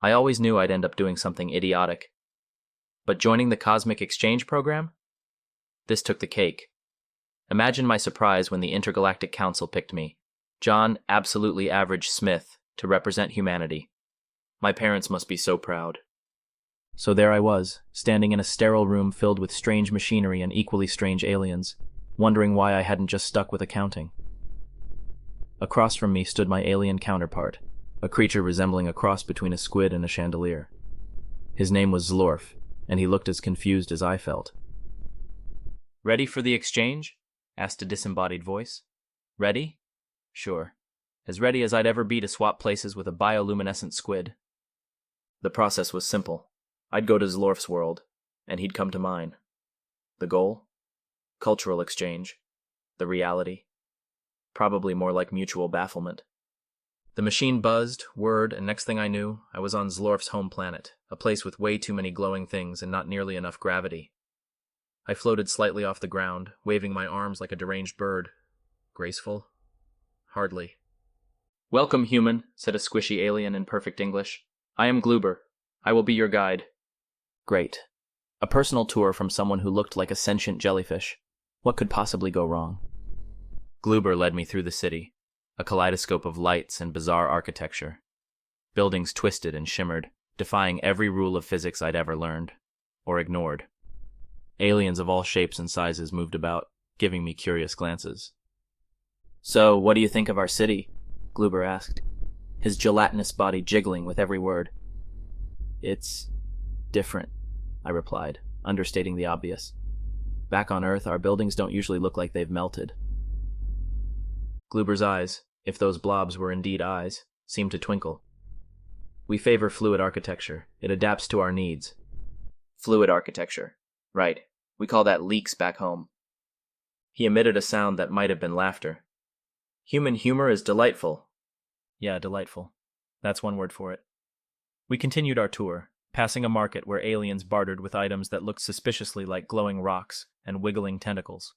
I always knew I'd end up doing something idiotic. But joining the Cosmic Exchange Program? This took the cake. Imagine my surprise when the Intergalactic Council picked me, John Absolutely Average Smith, to represent humanity. My parents must be so proud. So there I was, standing in a sterile room filled with strange machinery and equally strange aliens, wondering why I hadn't just stuck with accounting. Across from me stood my alien counterpart, a creature resembling a cross between a squid and a chandelier. His name was Zlorf, and he looked as confused as I felt. "Ready for the exchange?" asked a disembodied voice. "Ready?" "Sure. As ready as I'd ever be to swap places with a bioluminescent squid." The process was simple. I'd go to Zlorf's world, and he'd come to mine. The goal? Cultural exchange. The reality? Probably more like mutual bafflement. The machine buzzed, whirred, and next thing I knew, I was on Zlorf's home planet, a place with way too many glowing things and not nearly enough gravity. I floated slightly off the ground, waving my arms like a deranged bird. Graceful? Hardly. "Welcome, human," said a squishy alien in perfect English. "I am Gluber. I will be your guide." Great. A personal tour from someone who looked like a sentient jellyfish. What could possibly go wrong? Gluber led me through the city, a kaleidoscope of lights and bizarre architecture. Buildings twisted and shimmered, defying every rule of physics I'd ever learned, or ignored. Aliens of all shapes and sizes moved about, giving me curious glances. "So, what do you think of our city?" Gluber asked, his gelatinous body jiggling with every word. "It's different," I replied, understating the obvious. "Back on Earth, our buildings don't usually look like they've melted." Gluber's eyes, if those blobs were indeed eyes, seemed to twinkle. "We favor fluid architecture. It adapts to our needs." "Fluid architecture. Right. We call that leaks back home." He emitted a sound that might have been laughter. "Human humor is delightful." Yeah, delightful. That's one word for it. We continued our tour, passing a market where aliens bartered with items that looked suspiciously like glowing rocks and wiggling tentacles.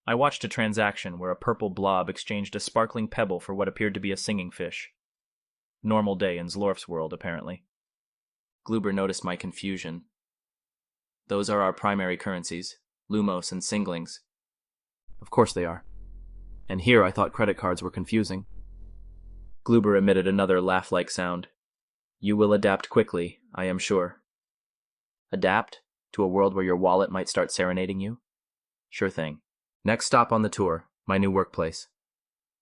I watched a transaction where a purple blob exchanged a sparkling pebble for what appeared to be a singing fish. Normal day in Zlorf's world, apparently. Gluber noticed my confusion. "Those are our primary currencies, lumos and singlings." "Of course they are. And here I thought credit cards were confusing." Gluber emitted another laugh-like sound. "You will adapt quickly, I am sure." "Adapt? To a world where your wallet might start serenading you?" "Sure thing. Next stop on the tour, my new workplace."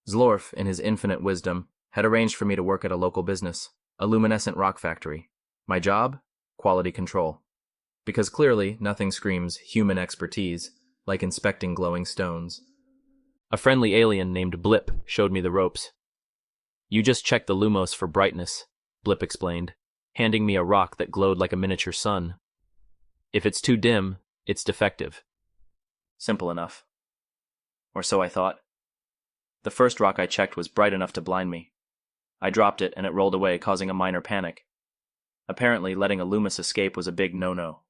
Zlorf, in his infinite wisdom, had arranged for me to work at a local business, a luminescent rock factory. My job? Quality control. Because clearly nothing screams human expertise like inspecting glowing stones. A friendly alien named Blip showed me the ropes. "You just check the lumos for brightness," Blip explained, handing me a rock that glowed like a miniature sun. "If it's too dim, it's defective." Simple enough. Or so I thought. The first rock I checked was bright enough to blind me. I dropped it and it rolled away, causing a minor panic. Apparently, letting a Loomis escape was a big no-no.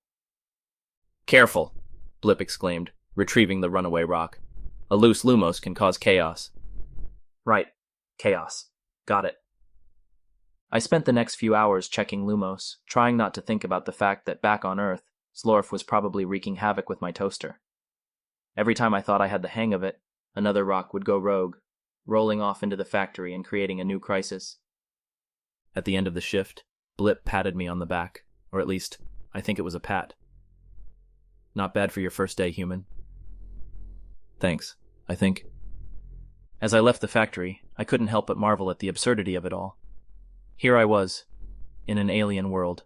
"Careful," Blip exclaimed, retrieving the runaway rock. "A loose Lumos can cause chaos." "Right. Chaos. Got it." I spent the next few hours checking Lumos, trying not to think about the fact that back on Earth, Zlorf was probably wreaking havoc with my toaster. Every time I thought I had the hang of it, another rock would go rogue, rolling off into the factory and creating a new crisis. At the end of the shift, Blip patted me on the back, or at least, I think it was a pat. "Not bad for your first day, human." "Thanks, I think." As I left the factory, I couldn't help but marvel at the absurdity of it all. Here I was, in an alien world,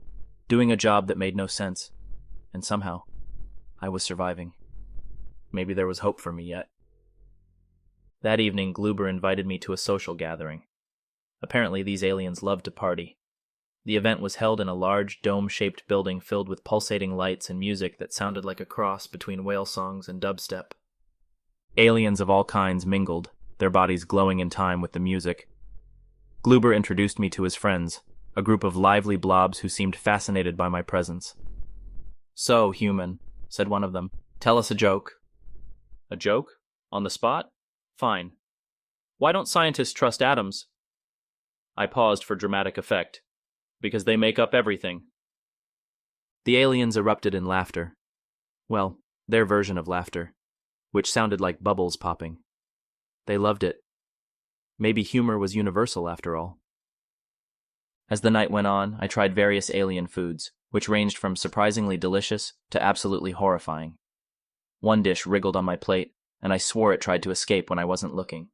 doing a job that made no sense, and somehow, I was surviving. Maybe there was hope for me yet. That evening, Gluber invited me to a social gathering. Apparently, these aliens loved to party. The event was held in a large, dome-shaped building filled with pulsating lights and music that sounded like a cross between whale songs and dubstep. Aliens of all kinds mingled, their bodies glowing in time with the music. Gluber introduced me to his friends, a group of lively blobs who seemed fascinated by my presence. "So, human," said one of them, "tell us a joke." "A joke? On the spot? Fine. Why don't scientists trust atoms?" I paused for dramatic effect. because they make up everything. The aliens erupted in laughter. Well, their version of laughter, which sounded like bubbles popping. They loved it. Maybe humor was universal after all. As the night went on, I tried various alien foods, which ranged from surprisingly delicious to absolutely horrifying. One dish wriggled on my plate, and I swore it tried to escape when I wasn't looking.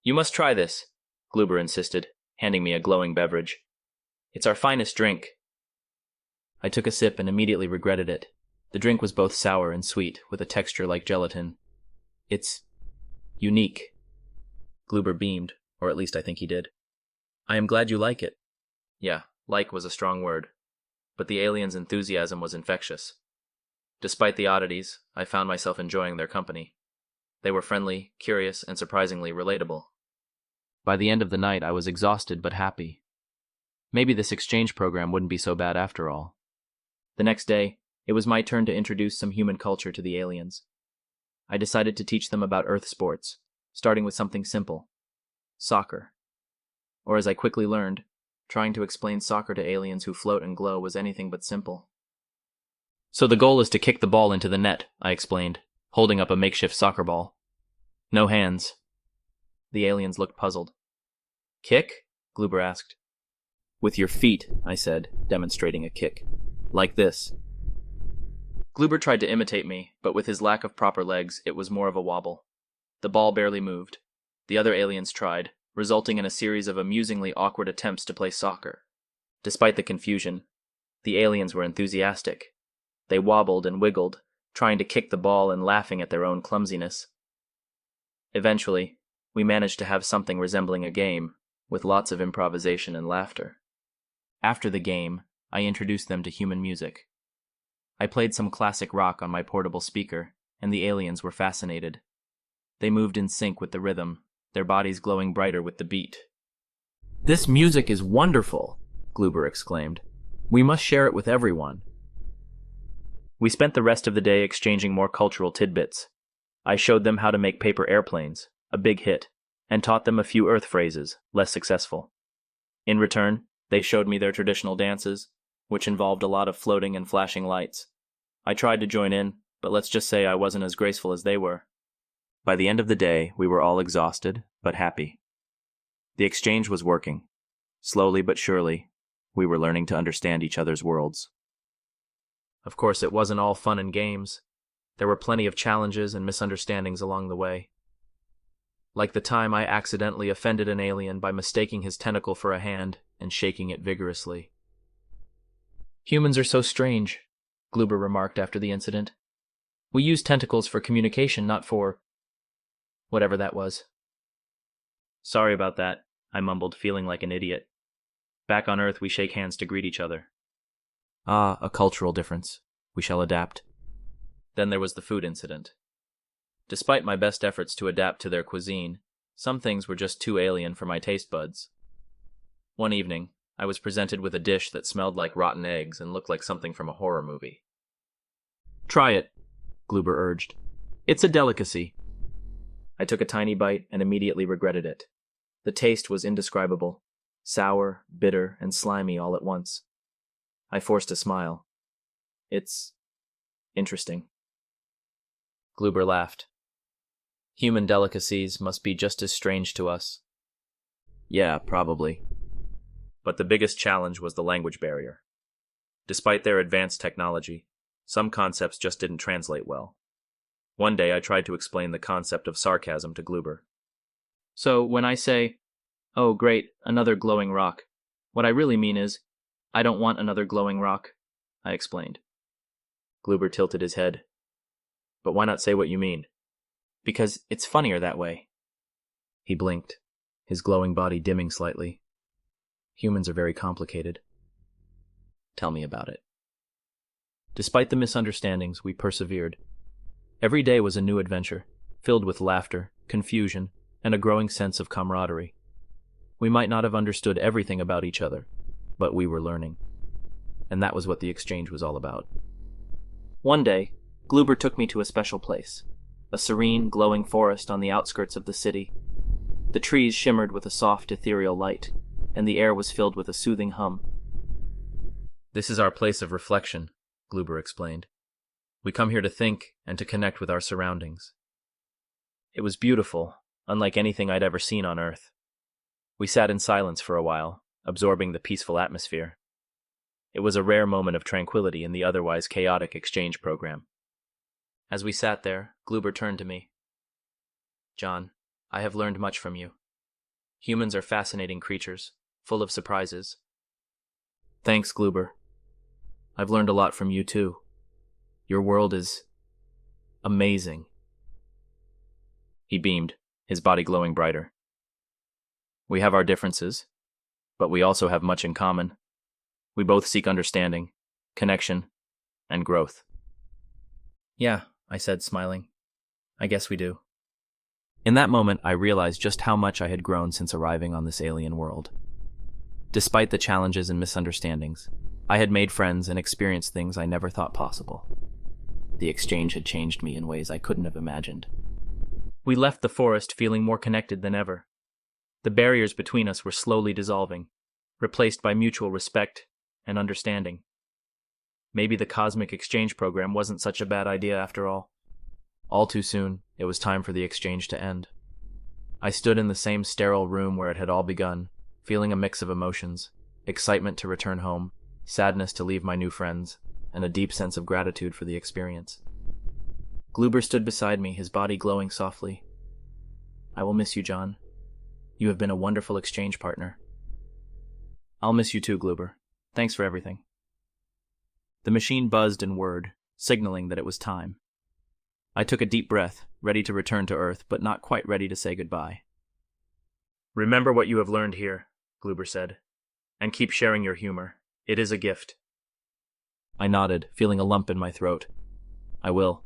"You must try this," Gluber insisted, handing me a glowing beverage. "It's our finest drink." I took a sip and immediately regretted it. The drink was both sour and sweet, with a texture like gelatin. "It's unique." Gluber beamed, or at least I think he did. "I am glad you like it." Yeah, like was a strong word, but the aliens' enthusiasm was infectious. Despite the oddities, I found myself enjoying their company. They were friendly, curious, and surprisingly relatable. By the end of the night, I was exhausted but happy. Maybe this exchange program wouldn't be so bad after all. The next day, it was my turn to introduce some human culture to the aliens. I decided to teach them about Earth sports, starting with something simple: soccer. Or as I quickly learned, trying to explain soccer to aliens who float and glow was anything but simple. "So the goal is to kick the ball into the net," I explained, holding up a makeshift soccer ball. "No hands." The aliens looked puzzled. "Kick?" Gluber asked. "With your feet," I said, demonstrating a kick. "Like this." Gluber tried to imitate me, but with his lack of proper legs, it was more of a wobble. The ball barely moved. The other aliens tried, resulting in a series of amusingly awkward attempts to play soccer. Despite the confusion, the aliens were enthusiastic. They wobbled and wiggled, trying to kick the ball and laughing at their own clumsiness. Eventually, we managed to have something resembling a game, with lots of improvisation and laughter. After the game, I introduced them to human music. I played some classic rock on my portable speaker, and the aliens were fascinated. They moved in sync with the rhythm, their bodies glowing brighter with the beat. "This music is wonderful," Gluber exclaimed. "We must share it with everyone." We spent the rest of the day exchanging more cultural tidbits. I showed them how to make paper airplanes, a big hit, and taught them a few Earth phrases, less successful. In return, they showed me their traditional dances, which involved a lot of floating and flashing lights. I tried to join in, but let's just say I wasn't as graceful as they were. By the end of the day, we were all exhausted, but happy. The exchange was working. Slowly but surely, we were learning to understand each other's worlds. Of course, it wasn't all fun and games. There were plenty of challenges and misunderstandings along the way. Like the time I accidentally offended an alien by mistaking his tentacle for a hand and shaking it vigorously. "Humans are so strange," Gluber remarked after the incident. "We use tentacles for communication, not for whatever that was." "Sorry about that," I mumbled, feeling like an idiot. "Back on Earth, we shake hands to greet each other." "Ah, a cultural difference. We shall adapt." Then there was the food incident. Despite my best efforts to adapt to their cuisine, some things were just too alien for my taste buds. One evening, I was presented with a dish that smelled like rotten eggs and looked like something from a horror movie. "Try it," Gluber urged. "It's a delicacy." I took a tiny bite and immediately regretted it. The taste was indescribable, sour, bitter, and slimy all at once. I forced a smile. "It's interesting." Gluber laughed. "Human delicacies must be just as strange to us." "Yeah, probably." But the biggest challenge was the language barrier. Despite their advanced technology, some concepts just didn't translate well. One day I tried to explain the concept of sarcasm to Gluber. "So when I say, 'Oh great, another glowing rock,' what I really mean is, 'I don't want another glowing rock,'" I explained. Gluber tilted his head. "But why not say what you mean?" "Because it's funnier that way." He blinked, his glowing body dimming slightly. "Humans are very complicated." "Tell me about it." Despite the misunderstandings, we persevered. Every day was a new adventure, filled with laughter, confusion, and a growing sense of camaraderie. We might not have understood everything about each other, but we were learning. And that was what the exchange was all about. One day, Gluber took me to a special place, a serene, glowing forest on the outskirts of the city. The trees shimmered with a soft, ethereal light, and the air was filled with a soothing hum. This is our place of reflection, Gluber explained. We come here to think and to connect with our surroundings. It was beautiful, unlike anything I'd ever seen on Earth. We sat in silence for a while, absorbing the peaceful atmosphere. It was a rare moment of tranquility in the otherwise chaotic exchange program. As we sat there, Gluber turned to me. John, I have learned much from you. Humans are fascinating creatures, full of surprises. Thanks, Gluber. I've learned a lot from you, too. Your world is amazing. He beamed, his body glowing brighter. We have our differences, but we also have much in common. We both seek understanding, connection, and growth. Yeah, I said, smiling. I guess we do. In that moment, I realized just how much I had grown since arriving on this alien world. Despite the challenges and misunderstandings, I had made friends and experienced things I never thought possible. The exchange had changed me in ways I couldn't have imagined. We left the forest feeling more connected than ever. The barriers between us were slowly dissolving, replaced by mutual respect and understanding. Maybe the cosmic exchange program wasn't such a bad idea after all. All too soon, it was time for the exchange to end. I stood in the same sterile room where it had all begun, feeling a mix of emotions, excitement to return home, sadness to leave my new friends, and a deep sense of gratitude for the experience. Gluber stood beside me, his body glowing softly. I will miss you, John. You have been a wonderful exchange partner. I'll miss you too, Gluber. Thanks for everything. The machine buzzed and whirred, signaling that it was time. I took a deep breath, ready to return to Earth, but not quite ready to say goodbye. Remember what you have learned here, Gluber said, and keep sharing your humor. It is a gift. I nodded, feeling a lump in my throat. I will.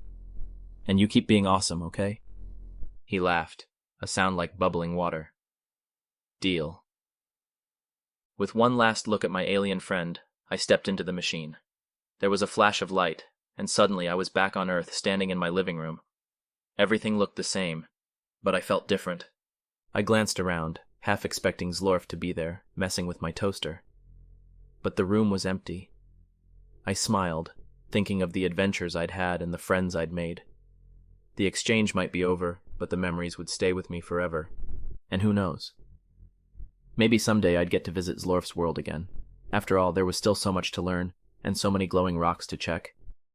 And you keep being awesome, okay? He laughed, a sound like bubbling water. Deal. With one last look at my alien friend, I stepped into the machine. There was a flash of light, and suddenly I was back on Earth, standing in my living room. Everything looked the same, but I felt different. I glanced around, half expecting Zlorf to be there, messing with my toaster. But the room was empty. I smiled, thinking of the adventures I'd had and the friends I'd made. The exchange might be over, but the memories would stay with me forever. And who knows? Maybe someday I'd get to visit Zlorf's world again. After all, there was still so much to learn, and so many glowing rocks to check.